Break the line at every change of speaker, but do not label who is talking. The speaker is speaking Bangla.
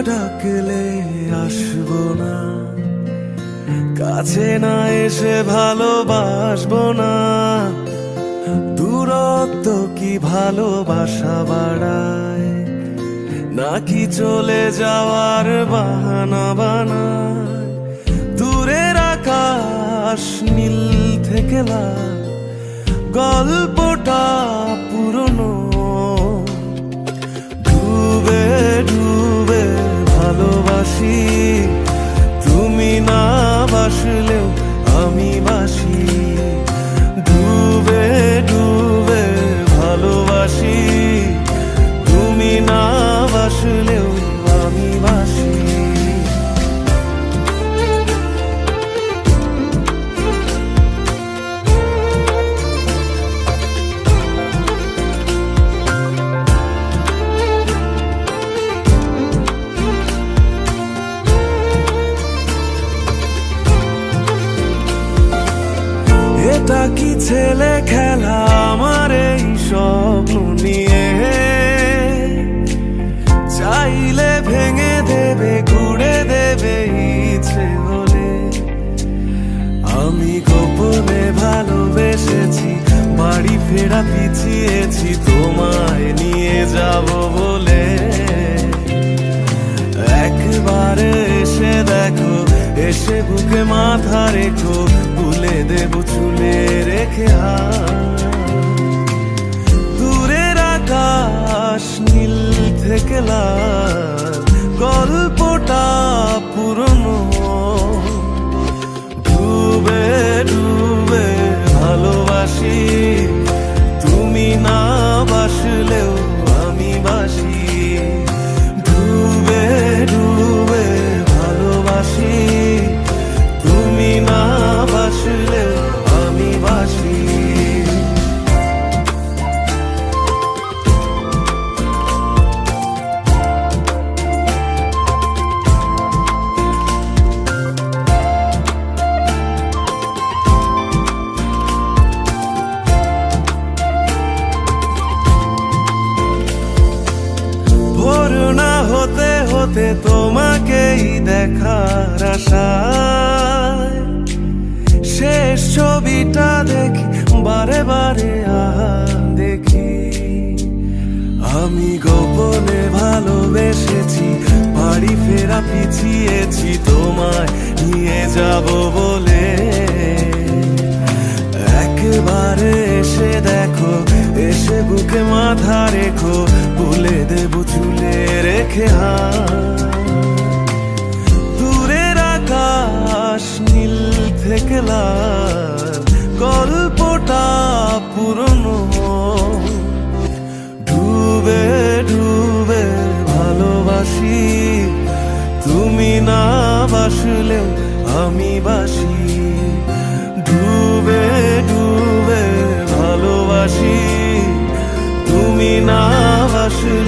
ডাকলে আসবো না, কাছে না এসে ভালোবাসবো না। দূরত্ব কি ভালোবাসা বাড়ায়, নাকি চলে যাওয়ার বাহানা বানায়? দূরের আকাশ নীল থেকে লাল, গল্পটা পুরনো। ডুবে ডুবে ভালোবাসি, তুমি না বাসলেও আমি বাসি। ডুবে ডুবে ভালোবাসি, তুমি না বাসলেও আমি বাসি। এটা কি ছেলে খেলা আমার এই স্বপ্ন নিয়ে? চাইলে ভেঙে দেবে, ঘুরে দেবে ইচ্ছে হলে। আমি গোপনে ভালোবেসেছি, বাড়ি ফেরা পিছিয়েছি তোমায় নিয়ে যাব বলে। একবার এসে দেখো, এসে বুকে মাথা রেখো, তুলে দেব চুলে রেখে হাত। দূরের আকাশ নীল থেকে লাল, গল্পটা পুরনো। ডুবে ডুবে ভালোবাসি, তুমি না বাসলেও আমি বাসি। ডুবে ডুবে ভালোবাসি, তুমি না বাসলেও আমি বাসি। ভোর না হতে হতে তোমাকেই দেখার আশায়, শেষ ছবিটা দেখি বারে বারে দেখি। আমি গোপনে ভালোবেসেছি, বাড়ি ফেরা পিছিয়েছি তোমায় নিয়ে যাব বলে। একবারে এসে দেখো, এসে বুকে মাথা রেখো, তুলে দেব চুলে রেখে হাত। দূরের আকাশ নীল থেকে লাল, গল্পটা পুরনো। ডুবে ডুবে ভালোবাসি, তুমি না বাসলেও আমি বাসি। ডুবে ডুবে ভালোবাসি, তুমি না বাসলেও